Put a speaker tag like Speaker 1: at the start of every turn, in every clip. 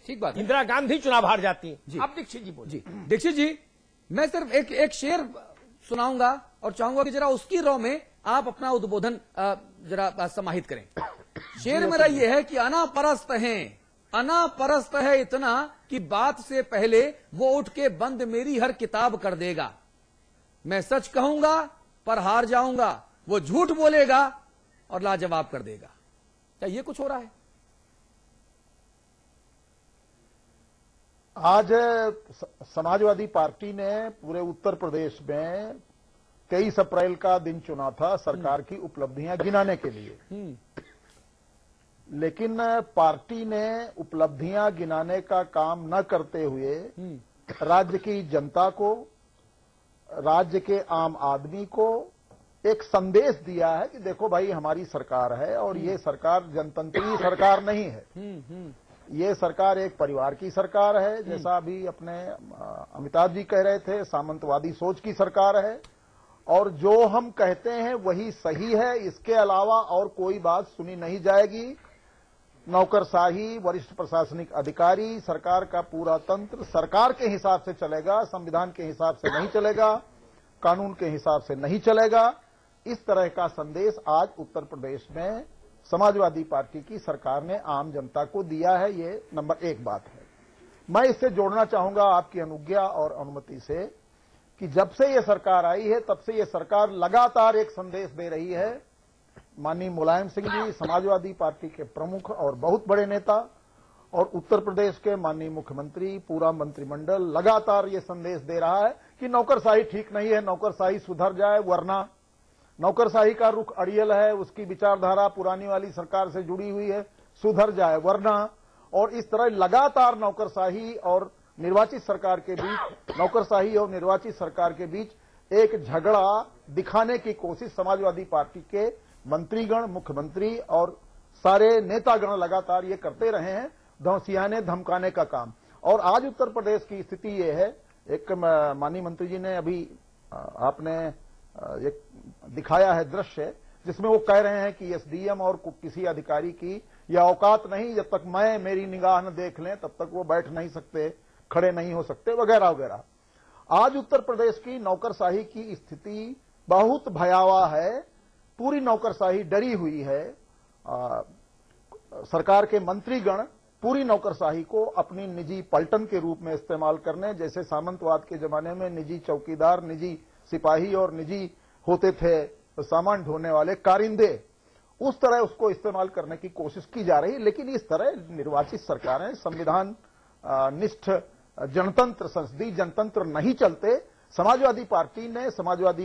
Speaker 1: ठीक बात है।
Speaker 2: इंदिरा गांधी चुनाव हार जाती है
Speaker 1: जी।
Speaker 2: आप दीक्षित जी बोलिए।
Speaker 1: जी दीक्षित जी, मैं सिर्फ एक शेर सुनाऊंगा और चाहूंगा कि जरा उसकी रॉ में आप अपना उद्बोधन जरा समाहित करें। शेर मेरा यह है कि अनापरस्त है इतना कि बात से पहले वो उठ के बंद मेरी हर किताब कर देगा। मैं सच कहूंगा पर हार जाऊंगा, वो झूठ बोलेगा और लाजवाब कर देगा। क्या ये कुछ हो रहा है?
Speaker 3: आज समाजवादी पार्टी ने पूरे उत्तर प्रदेश में 23 अप्रैल का दिन चुना था सरकार की उपलब्धियां गिनाने के लिए, लेकिन पार्टी ने उपलब्धियां गिनाने का काम न करते हुए राज्य की जनता को, राज्य के आम आदमी को एक संदेश दिया है कि देखो भाई हमारी सरकार है और ये सरकार जनतंत्री सरकार नहीं है, ये सरकार एक परिवार की सरकार है। जैसा अभी अपने अमिताभ जी कह रहे थे, सामंतवादी सोच की सरकार है और जो हम कहते हैं वही सही है, इसके अलावा और कोई बात सुनी नहीं जाएगी। नौकरशाही, वरिष्ठ प्रशासनिक अधिकारी, सरकार का पूरा तंत्र सरकार के हिसाब से चलेगा, संविधान के हिसाब से नहीं चलेगा, कानून के हिसाब से नहीं चलेगा। इस तरह का संदेश आज उत्तर प्रदेश में समाजवादी पार्टी की सरकार ने आम जनता को दिया है। ये नंबर एक बात है। मैं इससे जोड़ना चाहूंगा आपकी अनुज्ञा और अनुमति से कि जब से ये सरकार आई है तब से ये सरकार लगातार एक संदेश दे रही है। माननीय मुलायम सिंह जी समाजवादी पार्टी के प्रमुख और बहुत बड़े नेता और उत्तर प्रदेश के माननीय मुख्यमंत्री, पूरा मंत्रिमंडल लगातार ये संदेश दे रहा है कि नौकरशाही ठीक नहीं है, नौकरशाही सुधर जाए, वरना नौकरशाही का रुख अड़ियल है, उसकी विचारधारा पुरानी वाली सरकार से जुड़ी हुई है, सुधर जाए वरना। और इस तरह लगातार नौकरशाही और निर्वाचित सरकार के बीच, नौकरशाही और निर्वाचित सरकार के बीच एक झगड़ा दिखाने की कोशिश समाजवादी पार्टी के मंत्रीगण, मुख्यमंत्री और सारे नेतागण लगातार ये करते रहे हैं, धौंसियाने धमकाने का काम। और आज उत्तर प्रदेश की स्थिति ये है, एक माननीय मंत्री जी ने अभी आपने एक दिखाया है दृश्य जिसमें वो कह रहे हैं कि एसडीएम और किसी अधिकारी की यह औकात नहीं, जब तक मेरी निगाह न देख लें तब तक वो बैठ नहीं सकते, खड़े नहीं हो सकते, वगैरह वगैरह। आज उत्तर प्रदेश की नौकरशाही की स्थिति बहुत भयावह है। पूरी नौकरशाही डरी हुई है। सरकार के मंत्रीगण पूरी नौकरशाही को अपनी निजी पलटन के रूप में इस्तेमाल करने, जैसे सामंतवाद के जमाने में निजी चौकीदार, निजी सिपाही और निजी होते थे सामान ढोने वाले कारिंदे, उस तरह उसको इस्तेमाल करने की कोशिश की जा रही है। लेकिन इस तरह निर्वाचित सरकारें, संविधान निष्ठ जनतंत्र, संसदीय जनतंत्र नहीं चलते। समाजवादी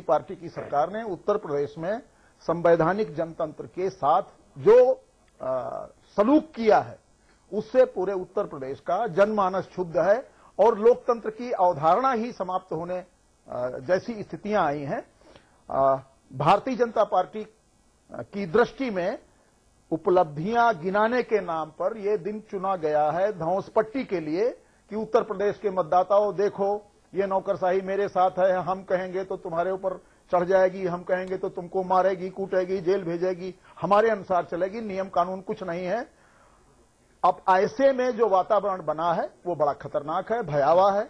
Speaker 3: पार्टी की सरकार ने उत्तर प्रदेश में संवैधानिक जनतंत्र के साथ जो सलूक किया है उससे पूरे उत्तर प्रदेश का जनमानस क्षुब्ध है और लोकतंत्र की अवधारणा ही समाप्त होने जैसी स्थितियां आई हैं। भारतीय जनता पार्टी की दृष्टि में उपलब्धियां गिनाने के नाम पर यह दिन चुना गया है धौंसपट्टी के लिए कि उत्तर प्रदेश के मतदाताओं देखो ये नौकरशाही मेरे साथ है, हम कहेंगे तो तुम्हारे ऊपर चढ़ जाएगी, हम कहेंगे तो तुमको मारेगी, कूटेगी, जेल भेजेगी, हमारे अनुसार चलेगी, नियम कानून कुछ नहीं है। अब ऐसे में जो वातावरण बना है वो बड़ा खतरनाक है, भयावह है।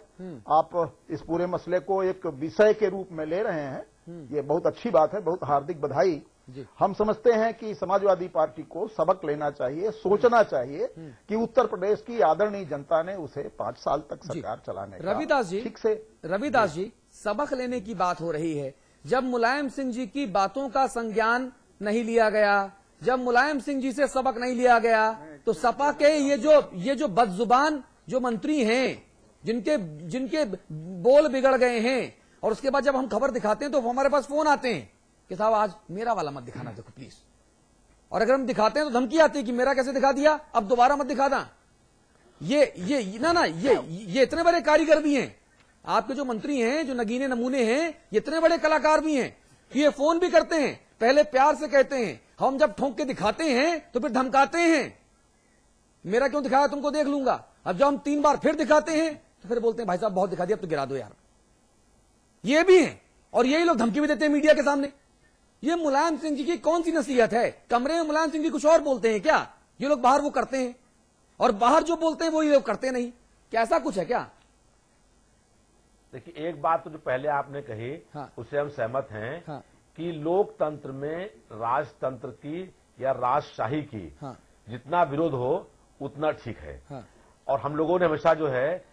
Speaker 3: आप इस पूरे मसले को एक विषय के रूप में ले रहे हैं, ये बहुत अच्छी बात है, बहुत हार्दिक बधाई। हम समझते हैं कि समाजवादी पार्टी को सबक लेना चाहिए, सोचना चाहिए कि उत्तर प्रदेश की आदरणीय जनता ने उसे 5 साल तक सरकार चलाने का
Speaker 1: रविदास जी सबक लेने की बात हो रही है। जब मुलायम सिंह जी की बातों का संज्ञान नहीं लिया गया, जब मुलायम सिंह जी से सबक नहीं लिया गया, तो सपा के ये जो बदजुबान जो मंत्री हैं, जिनके बोल बिगड़ गए हैं, और उसके बाद जब हम खबर दिखाते हैं तो वो हमारे पास फोन आते हैं कि साहब आज मेरा वाला मत दिखाना देखो प्लीज, और अगर हम दिखाते हैं तो धमकी आती है कि मेरा कैसे दिखा दिया, अब दोबारा मत दिखाना। ये इतने बड़े कारीगर भी हैं, आपके जो मंत्री हैं, जो नगीने नमूने हैं, ये इतने बड़े कलाकार भी हैं कि ये फोन भी करते हैं, पहले प्यार से कहते हैं, हम जब ठोंक के दिखाते हैं तो फिर धमकाते हैं, मेरा क्यों दिखाया, तुमको देख लूंगा। अब जब हम 3 बार फिर दिखाते हैं तो फिर बोलते हैं भाई साहब बहुत दिखा दिया, अब तो गिरा दो यार। ये भी हैं, और यही लोग धमकी भी देते हैं मीडिया के सामने। ये मुलायम सिंह जी की कौन सी नसीहत है? कमरे में मुलायम सिंह जी कुछ और बोलते हैं क्या, ये लोग बाहर वो करते हैं। और बाहर जो बोलते हैं वो ये करते नहीं। क्या ऐसा कुछ है क्या?
Speaker 2: देखिए, एक बात तो जो पहले आपने कही,
Speaker 1: हाँ।
Speaker 2: उससे हम सहमत हैं,
Speaker 1: हाँ।
Speaker 2: कि लोकतंत्र में राजतंत्र की या राजशाही की
Speaker 1: हाँ।
Speaker 2: जितना विरोध हो उतना ठीक है।
Speaker 1: हाँ।
Speaker 2: और हम लोगों ने हमेशा जो है,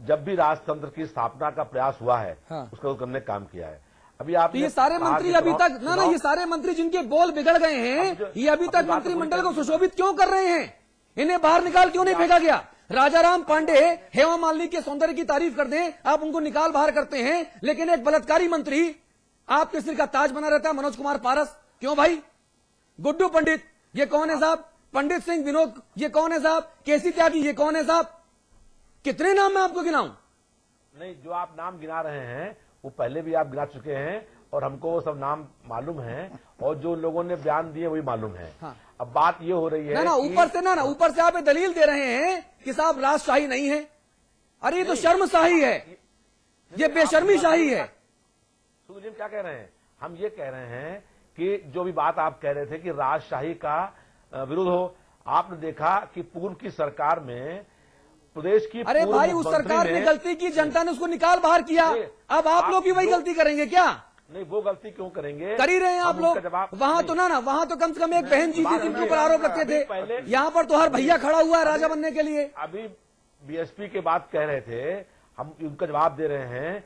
Speaker 2: जब भी राजतंत्र की स्थापना का प्रयास हुआ है,
Speaker 1: हाँ।
Speaker 2: उसका करने का काम किया है। अभी
Speaker 1: तो
Speaker 2: आपने
Speaker 1: ये सारे
Speaker 2: कहा
Speaker 1: मंत्री
Speaker 2: कि
Speaker 1: अभी तक ना ये सारे मंत्री जिनके बोल बिगड़ गए हैं, ये अभी तक मंत्रिमंडल को सुशोभित क्यों कर रहे हैं? इन्हें बाहर निकाल क्यों नहीं फेंका गया? राजाराम पांडे हेमा मालिनी के सौंदर्य की तारीफ कर दें, आप उनको निकाल बाहर करते हैं, लेकिन एक बलात्कारी मंत्री आपके सिर का ताज बना रहता है, मनोज कुमार पारस, क्यों भाई? गुड्डू पंडित, ये कौन है साहब? पंडित सिंह विनोद, ये कौन है साहब? केसी त्यागी, ये कौन है साहब? कितने नाम मैं आपको गिनाऊं?
Speaker 2: नहीं, जो आप नाम गिना रहे हैं वो पहले भी आप गिना चुके हैं और हमको वो सब नाम मालूम है, और जो लोगों ने बयान दिए वही मालूम है।
Speaker 1: हाँ।
Speaker 2: अब बात ये हो रही है
Speaker 1: ना ऊपर से आप ये दलील दे रहे हैं कि साहब राजशाही नहीं है। अरे ये तो शर्मशाही है, ये बेशर्मी शाही है।
Speaker 2: सुनील क्या कह रहे हैं? हम ये कह रहे हैं कि जो भी बात आप कह रहे थे कि राजशाही का विरोध हो, आपने देखा कि पूर्व की सरकार में प्रदेश की,
Speaker 1: अरे भाई उस सरकार ने गलती की, जनता ने उसको निकाल बाहर किया, अब आप लोग भी वही गलती करेंगे क्या?
Speaker 2: नहीं, वो गलती क्यों करेंगे?
Speaker 1: कर ही रहे हैं आप लोग। वहां तो ना वहां तो कम से कम एक बहन जी थी जिनके ऊपर आरोप लगते थे, यहाँ पर तो हर भैया खड़ा हुआ है राजा बनने के लिए।
Speaker 2: अभी बीएसपी के बात कह रहे थे, हम उनका जवाब दे रहे हैं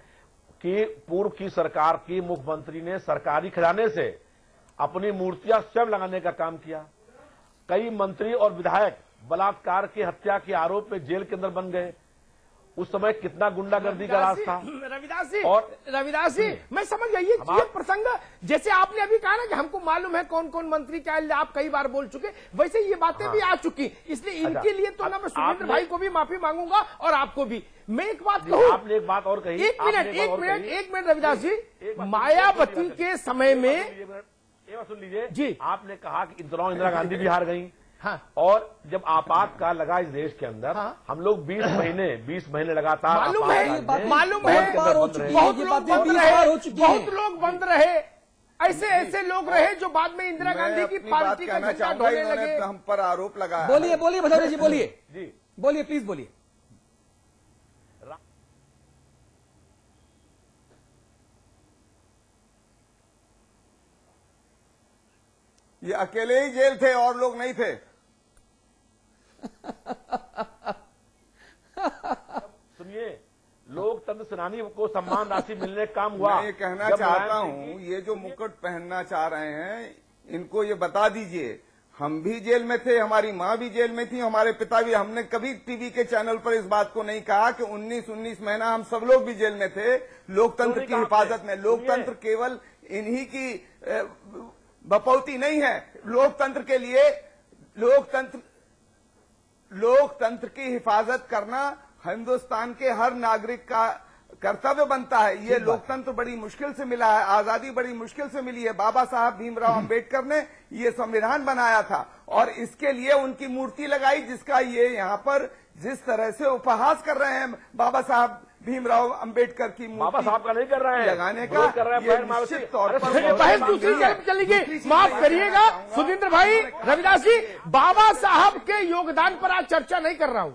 Speaker 2: कि पूर्व की सरकार की मुख्यमंत्री ने सरकारी खजाने से अपनी मूर्तियां स्वयं लगाने का काम किया। कई मंत्री और विधायक बलात्कार की हत्या के आरोप में जेल के अंदर बन गए। उस समय कितना गुंडागर्दी का राज था।
Speaker 4: रविदास जी, मैं समझ गई ये प्रसंग, जैसे आपने अभी कहा ना कि हमको मालूम है कौन कौन मंत्री क्या, आप कई बार बोल चुके, वैसे ये बातें भी आ चुकी, इसलिए इनके लिए तो ना मैं सुरेंद्र भाई को भी माफी मांगूंगा और आपको भी। मैं एक बात कहूं,
Speaker 2: आपने एक बात और कही,
Speaker 4: एक मिनट रविदास जी, मायावती के समय में,
Speaker 2: सुन लीजिए
Speaker 4: जी,
Speaker 2: आपने कहा कि इंदिरा गांधी भी हार गई।
Speaker 4: हाँ।
Speaker 2: और जब आपातकाल लगा इस देश के अंदर,
Speaker 4: हाँ।
Speaker 2: हम लोग 20 महीने लगातार
Speaker 4: मालूम है बहुत लोग बंद रहे, ऐसे लोग रहे जो बाद में इंदिरा गांधी की पार्टी का झंडा ढोने लगे।
Speaker 5: हम पर आरोप लगाया।
Speaker 1: बोलिए भदौरिया जी, बोलिए
Speaker 2: जी,
Speaker 1: बोलिए प्लीज बोलिए।
Speaker 5: ये अकेले ही जेल थे और लोग नहीं थे।
Speaker 2: सुनिए, लोकतंत्र सेनानी को सम्मान राशि मिलने का काम हुआ।
Speaker 5: मैं ये कहना चाहता हूं, ये जो मुकुट पहनना चाह रहे हैं, इनको ये बता दीजिए, हम भी जेल में थे, हमारी माँ भी जेल में थी, हमारे पिता भी। हमने कभी टीवी के चैनल पर इस बात को नहीं कहा कि 19 महीना हम सब लोग भी जेल में थे लोकतंत्र की हिफाजत में। लोकतंत्र केवल इन्हीं की बपौती नहीं है। लोकतंत्र के लिए लोकतंत्र की हिफाजत करना हिंदुस्तान के हर नागरिक का कर्तव्य बनता है। ये लोकतंत्र बड़ी मुश्किल से मिला है, आजादी बड़ी मुश्किल से मिली है। बाबा साहब भीमराव अंबेडकर ने ये संविधान बनाया था और इसके लिए उनकी मूर्ति लगाई, जिसका ये यहाँ पर जिस तरह से उपहास कर रहे हैं बाबा साहब भीमराव अंबेडकर की मूर्ति
Speaker 2: बाबा साहब का नहीं कर रहे हैं,
Speaker 5: लगाने का
Speaker 2: कर रहे हैं
Speaker 5: निश्चित तौर पर
Speaker 4: बहस दूसरी तरफ चली गई। माफ करिएगा सुरेंद्र भाई, रविदास जी, बाबा साहब के योगदान पर आज चर्चा नहीं कर रहा हूं।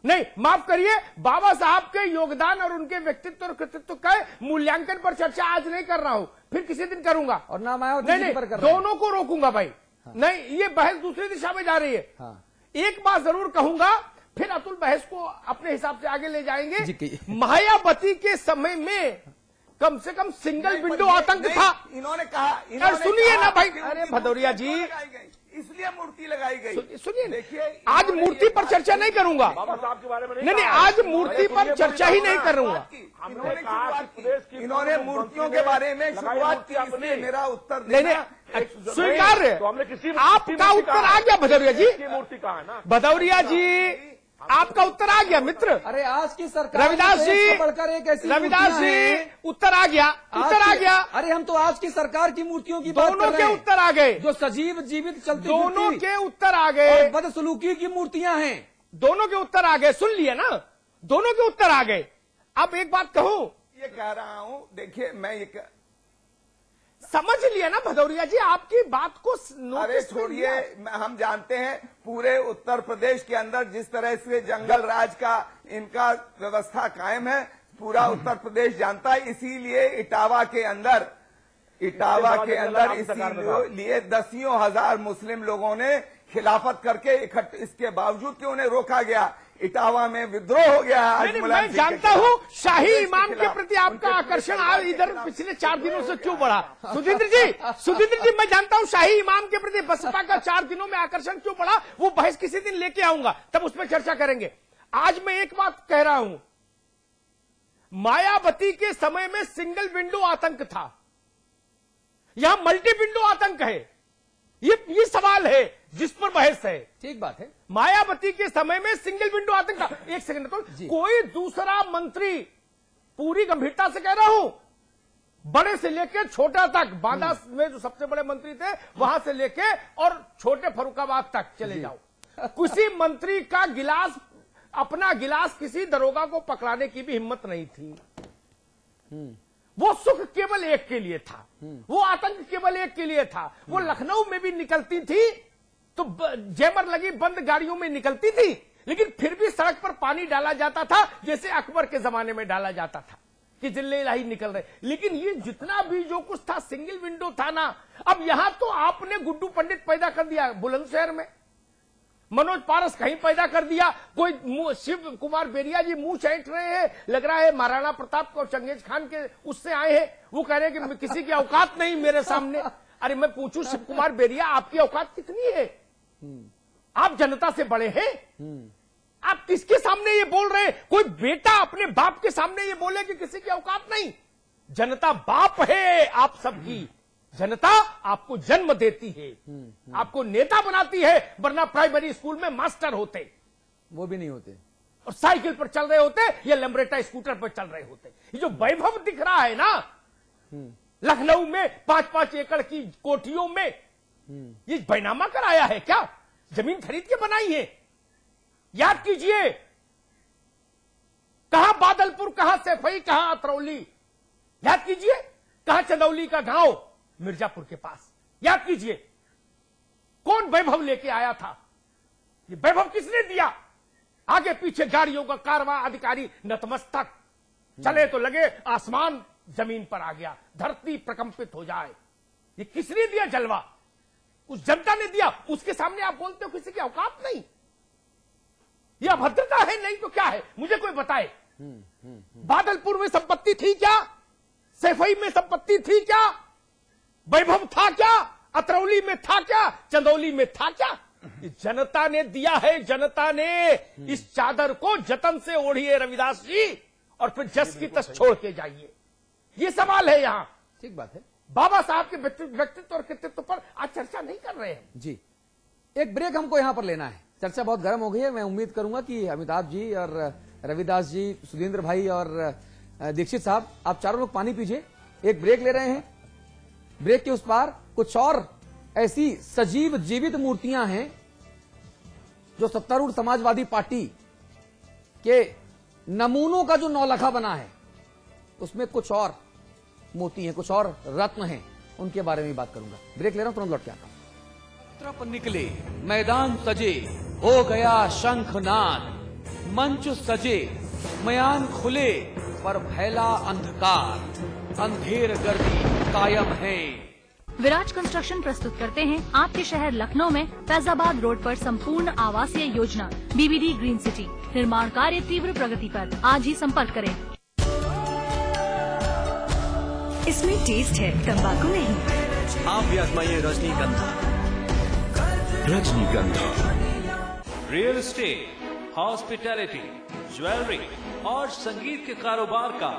Speaker 4: नहीं, माफ करिए, बाबा साहब के योगदान और उनके व्यक्तित्व और कृतित्व का मूल्यांकन पर चर्चा आज नहीं कर रहा हूं, फिर किसी दिन करूंगा।
Speaker 1: और ना मायावती
Speaker 4: नहीं,
Speaker 1: पर कर रहा हूं।
Speaker 4: दोनों को रोकूंगा भाई। हाँ। नहीं, ये बहस दूसरी दिशा में जा रही है।
Speaker 1: हाँ।
Speaker 4: एक बात जरूर कहूंगा, फिर अतुल बहस को अपने हिसाब से आगे ले जाएंगे। मायावती के समय में कम से कम सिंगल विंडो आतंक था।
Speaker 5: इन्होंने कहा,
Speaker 4: सुनिए ना भाई, अरे भदौरिया जी,
Speaker 5: इसलिए मूर्ति लगाई गई।
Speaker 4: सुनिए,
Speaker 5: देखिए,
Speaker 4: आज मूर्ति पर चर्चा नहीं करूंगा।
Speaker 2: बाबा साहब के बारे में
Speaker 4: नहीं, आज मूर्ति पर चर्चा ही नहीं करूंगा।
Speaker 5: इन्होंने मूर्तियों के बारे में शुरुआत की, इसलिए मेरा उत्तर
Speaker 4: नहीं, स्वीकार, आपका उत्तर आ गया भदौरिया जी।
Speaker 2: मूर्ति कहा है ना
Speaker 4: भदौरिया जी, आपका उत्तर आ गया मित्र।
Speaker 1: अरे आज की सरकार
Speaker 4: रविदास जी,
Speaker 1: बढ़कर एक ऐसी
Speaker 4: रविदास जी, उत्तर आ गया, उत्तर आ गया।
Speaker 1: अरे हम तो आज की सरकार की मूर्तियों की बात
Speaker 4: दोनों
Speaker 1: कर
Speaker 4: के
Speaker 1: रहे हैं,
Speaker 4: उत्तर आ गए,
Speaker 1: जो सजीव जीवित चलती
Speaker 4: दोनों
Speaker 1: फिरती
Speaker 4: के उत्तर आ गए,
Speaker 1: और बदसलूकी की मूर्तियां हैं।
Speaker 4: दोनों के उत्तर आ गए, सुन लिए ना, दोनों के उत्तर आ गए। अब एक बात कहूं,
Speaker 5: ये कह रहा हूं, देखिए मैं
Speaker 4: समझ लिया ना भदौरिया जी, आपकी बात को
Speaker 5: अरे
Speaker 4: नोटिस में
Speaker 5: छोड़िए,
Speaker 4: लिया।
Speaker 5: हम जानते हैं पूरे उत्तर प्रदेश के अंदर जिस तरह से जंगल राज का इनका व्यवस्था कायम है, पूरा उत्तर प्रदेश जानता है। इसीलिए इटावा के अंदर इसीलिए दसियों हजार मुस्लिम लोगों ने खिलाफत करके इकट्ठे, इसके बावजूद कि उन्हें रोका गया, इटावा में विद्रोह हो गया। आज
Speaker 4: मैं जानता हूं शाही इमाम के प्रति आपका आकर्षण आज इधर पिछले 4 दिनों से क्यों बढ़ा। सुधींद्र जी मैं जानता हूं शाही इमाम के प्रति बसपा का 4 दिनों में आकर्षण क्यों बढ़ा, वो बहस किसी दिन लेके आऊंगा, तब उस पर चर्चा करेंगे। आज मैं एक बात कह रहा हूं, मायावती के समय में सिंगल विंडो आतंक था, यहां मल्टी विंडो आतंक है। ये सवाल है जिस पर बहस है।
Speaker 1: ठीक बात है।
Speaker 4: मायावती के समय में सिंगल विंडो आतंक था। एक सेकंड, तो कोई दूसरा मंत्री, पूरी गंभीरता से कह रहा हूं, बड़े से लेकर छोटा तक, बांदा में जो सबसे बड़े मंत्री थे वहां से लेके और छोटे फर्रुखाबाद तक चले जाओ, किसी मंत्री का गिलास, अपना गिलास किसी दरोगा को पकड़ाने की भी हिम्मत नहीं थी। वो सुख केवल एक के लिए था, वो आतंक केवल एक के लिए था। वो लखनऊ में भी निकलती थी तो जैमर लगी बंद गाड़ियों में निकलती थी, लेकिन फिर भी सड़क पर पानी डाला जाता था जैसे अकबर के जमाने में डाला जाता था कि जिले इलाही निकल रहे। लेकिन ये जितना भी जो कुछ था सिंगल विंडो था ना। अब यहां तो आपने गुड्डू पंडित पैदा कर दिया बुलंदशहर में, मनोज पारस कहीं पैदा कर दिया, कोई शिव कुमार बेरिया जी मुंह चैंट रहे हैं, लग रहा है महाराणा प्रताप और चंगेज खान के उससे आए हैं। वो कह रहे हैं कि किसी की औकात नहीं मेरे सामने। अरे मैं पूछूं शिव कुमार बेरिया, आपकी औकात कितनी है? आप जनता से बड़े हैं, आप किसके सामने ये बोल रहे हैं? कोई बेटा अपने बाप के सामने ये बोले कि किसी की औकात नहीं? जनता बाप है आप सबकी, जनता आपको जन्म देती है, आपको नेता बनाती है, वरना प्राइमरी स्कूल में मास्टर होते,
Speaker 1: वो भी नहीं होते,
Speaker 4: और साइकिल पर चल रहे होते या लैम्ब्रेटा स्कूटर पर चल रहे होते। ये जो वैभव दिख रहा है ना लखनऊ में 5-5 एकड़ की कोठियों में, ये बैनामा कराया है क्या? जमीन खरीद के बनाई है? याद कीजिए, कहां बादलपुर, कहां सैफई, कहां अतरौली, याद कीजिए, कहां चंदौली का गांव मिर्जापुर के पास, याद कीजिए। कौन वैभव लेके आया था? ये वैभव किसने दिया? आगे पीछे गाड़ियों का कारवां, अधिकारी नतमस्तक, चले तो लगे आसमान जमीन पर आ गया, धरती प्रकंपित हो जाए। ये किसने दिया जलवा? उस जनता ने दिया। उसके सामने आप बोलते हो किसी की औकात नहीं? यह अभद्रता है? नहीं तो क्या है? मुझे कोई बताए। बादलपुर में संपत्ति थी क्या? सैफई में संपत्ति थी क्या? वैभव था क्या? अतरौली में था क्या? चंदौली में था क्या? जनता ने दिया है। जनता ने इस चादर को जतन से ओढ़िए रविदास जी, और फिर जस की तस छोड़ के जाइए। ये सवाल है यहां।
Speaker 1: ठीक बात है।
Speaker 4: बाबा साहब के व्यक्तित्व और कृतित्व पर आज चर्चा नहीं कर रहे हैं
Speaker 1: जी। एक ब्रेक हमको यहां पर लेना है, चर्चा बहुत गर्म हो गई है। मैं उम्मीद करूंगा कि अमिताभ जी और रविदास जी, सुधींद्र भाई और दीक्षित साहब, आप चारों लोग पानी पीजिए। एक ब्रेक ले रहे हैं। ब्रेक के उस पार कुछ और ऐसी सजीव जीवित मूर्तियां हैं जो सत्तारूढ़ समाजवादी पार्टी के नमूनों का जो नौलखा बना है, उसमें कुछ और मोती हैं, कुछ और रत्न हैं, उनके बारे में बात करूंगा। ब्रेक ले रहा हूं, तुरंत लौट के आता हूं। यात्रा पर निकले, मैदान सजे, हो गया शंखनाद, मंच सजे, मयान खुले, पर फैला अंधकार, अंधेर गर्दी कायम है।
Speaker 6: विराज कंस्ट्रक्शन प्रस्तुत करते हैं आपके शहर लखनऊ में फैजाबाद रोड पर संपूर्ण आवासीय योजना बीबीडी ग्रीन सिटी। निर्माण कार्य तीव्र प्रगति पर। आज ही संपर्क करें।
Speaker 7: इसमें टेस्ट है, तंबाकू नहीं।
Speaker 8: आप भी आजमाइए रजनीगंधा। रजनीगंधा रियल एस्टेट, हॉस्पिटैलिटी, ज्वेलरी और संगीत के कारोबार का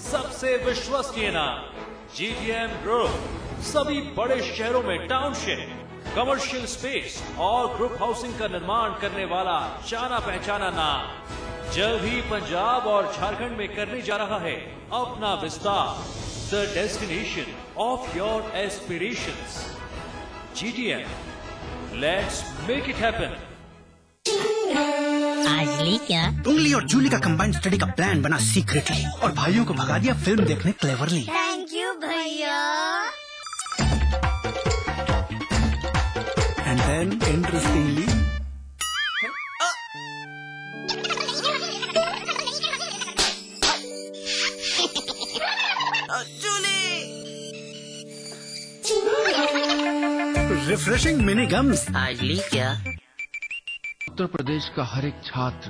Speaker 8: सबसे विश्वसनीय नाम GTM ग्रुप। सभी बड़े शहरों में टाउनशिप, कमर्शियल स्पेस और ग्रुप हाउसिंग का निर्माण करने वाला जाना पहचाना नाम। जल्द ही पंजाब और झारखंड में करने जा रहा है अपना विस्तार। The destination of your aspirations. GTM. Let's make it happen.
Speaker 9: आज ली क्या?
Speaker 10: उंगली और जूली का कंबाइंड स्टडी का प्लान बना सीक्रेटली, और भाइयों को भगा दिया फिल्म देखने क्लेवरली।
Speaker 9: थैंक यू भैया।
Speaker 10: And interestingly refreshing mini gums.
Speaker 9: आज ली क्या?
Speaker 11: उत्तर प्रदेश का हर एक छात्र